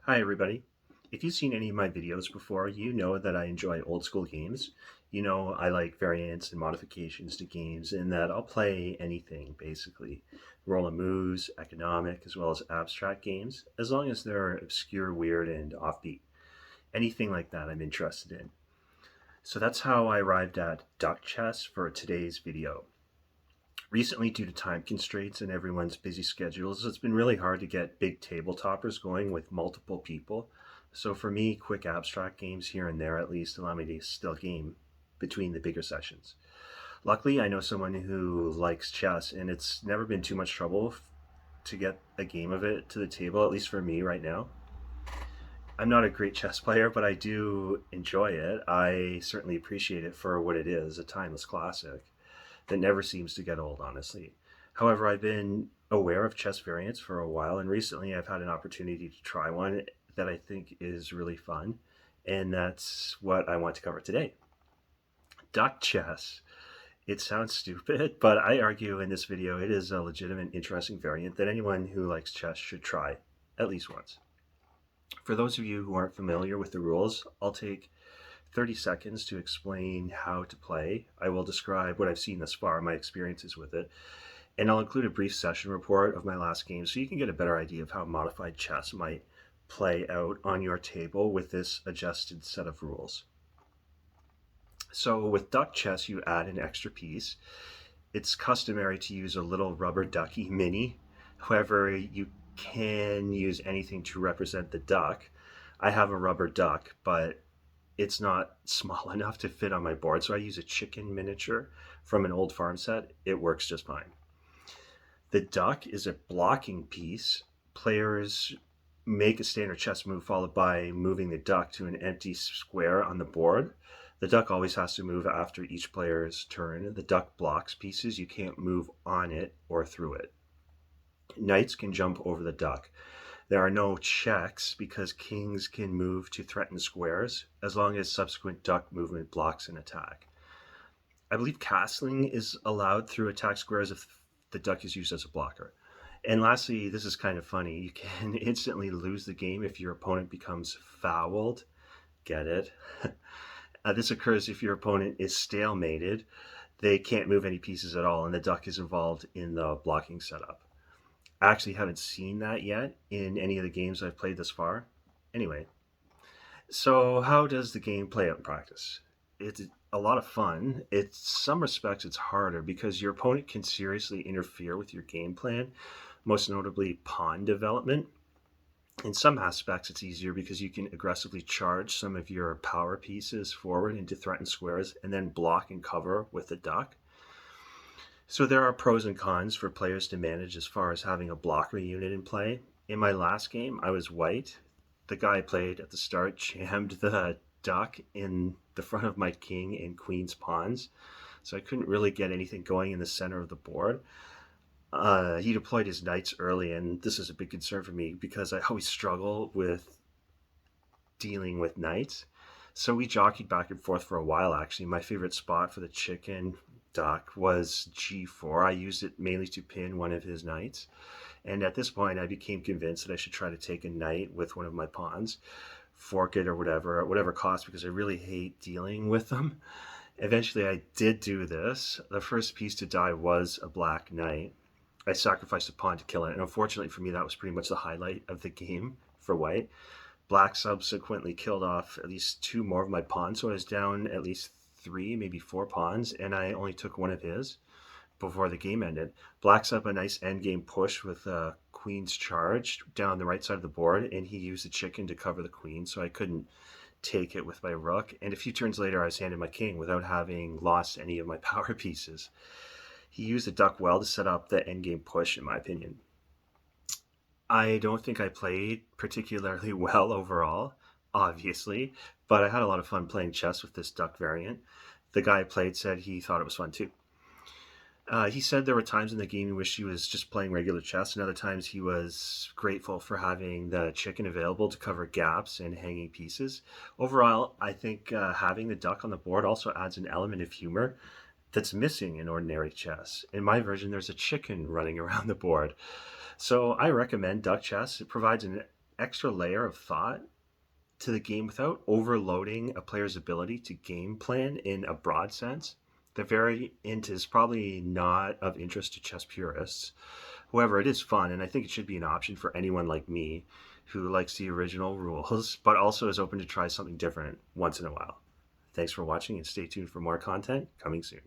Hi, everybody. If you've seen any of my videos before, you know that I enjoy old school games. You know, I like variants and modifications to games, and that I'll play anything basically. Roll and moves, economic, as well as abstract games, as long as they're obscure, weird, and offbeat. Anything like that I'm interested in. So that's how I arrived at Duck Chess for today's video. Recently, due to time constraints and everyone's busy schedules, it's been really hard to get big tabletoppers going with multiple people. So for me, quick abstract games here and there at least allow me to still game between the bigger sessions. Luckily, I know someone who likes chess, and it's never been too much trouble to get a game of it to the table, at least for me right now. I'm not a great chess player, but I do enjoy it. I certainly appreciate it for what it is, a timeless classic that never seems to get old, honestly. However, I've been aware of chess variants for a while, and recently I've had an opportunity to try one that I think is really fun, and that's what I want to cover today. Duck chess. It sounds stupid, but I argue in this video it is a legitimate, interesting variant that anyone who likes chess should try at least once. For those of you who aren't familiar with the rules, I'll take 30 seconds to explain how to play. I will describe what I've seen thus far, my experiences with it, and I'll include a brief session report of my last game so you can get a better idea of how modified chess might play out on your table with this adjusted set of rules. So with duck chess, you add an extra piece. It's customary to use a little rubber ducky mini. However, you can use anything to represent the duck. I have a rubber duck, but it's not small enough to fit on my board, so I use a chicken miniature from an old farm set. It works just fine. The duck is a blocking piece. Players make a standard chess move followed by moving the duck to an empty square on the board. The duck always has to move after each player's turn. The duck blocks pieces. You can't move on it or through it. Knights can jump over the duck. There are no checks because kings can move to threaten squares as long as subsequent duck movement blocks an attack. I believe castling is allowed through attack squares if the duck is used as a blocker. And lastly, this is kind of funny. You can instantly lose the game if your opponent becomes fouled. Get it? This occurs if your opponent is stalemated. They can't move any pieces at all, and the duck is involved in the blocking setup. I actually haven't seen that yet in any of the games I've played thus far. Anyway, so how does the game play out in practice? It's a lot of fun. In some respects, it's harder because your opponent can seriously interfere with your game plan, most notably pawn development. In some aspects, it's easier because you can aggressively charge some of your power pieces forward into threatened squares and then block and cover with the duck. So there are pros and cons for players to manage as far as having a blocker unit in play. In my last game, I was white. The guy I played at the start jammed the duck in the front of my king and queen's pawns, so I couldn't really get anything going in the center of the board. He deployed his knights early, and this is a big concern for me because I always struggle with dealing with knights. So we jockeyed back and forth for a while, actually. My favorite spot for the chicken duck was g4. I used it mainly to pin one of his knights. And at this point, I became convinced that I should try to take a knight with one of my pawns, fork it or whatever, at whatever cost, because I really hate dealing with them. Eventually, I did do this. The first piece to die was a black knight. I sacrificed a pawn to kill it, and unfortunately for me, that was pretty much the highlight of the game for white. Black subsequently killed off at least two more of my pawns, so I was down at least three, maybe four pawns, and I only took one of his before the game ended. Black set up a nice endgame push with queen's charge down the right side of the board, and he used the chicken to cover the queen, so I couldn't take it with my rook. And a few turns later, I was handed my king without having lost any of my power pieces. He used the duck well to set up the endgame push, in my opinion. I don't think I played particularly well overall, obviously, but I had a lot of fun playing chess with this duck variant. The guy I played said he thought it was fun too. He said there were times in the game he wished he was just playing regular chess, and other times he was grateful for having the chicken available to cover gaps and hanging pieces. Overall, I think having the duck on the board also adds an element of humor that's missing in ordinary chess. In my version, there's a chicken running around the board. So I recommend duck chess. It provides an extra layer of thought to the game without overloading a player's ability to game plan in a broad sense. The variant is probably not of interest to chess purists. However, it is fun, and I think it should be an option for anyone like me who likes the original rules, but also is open to try something different once in a while. Thanks for watching, and stay tuned for more content coming soon.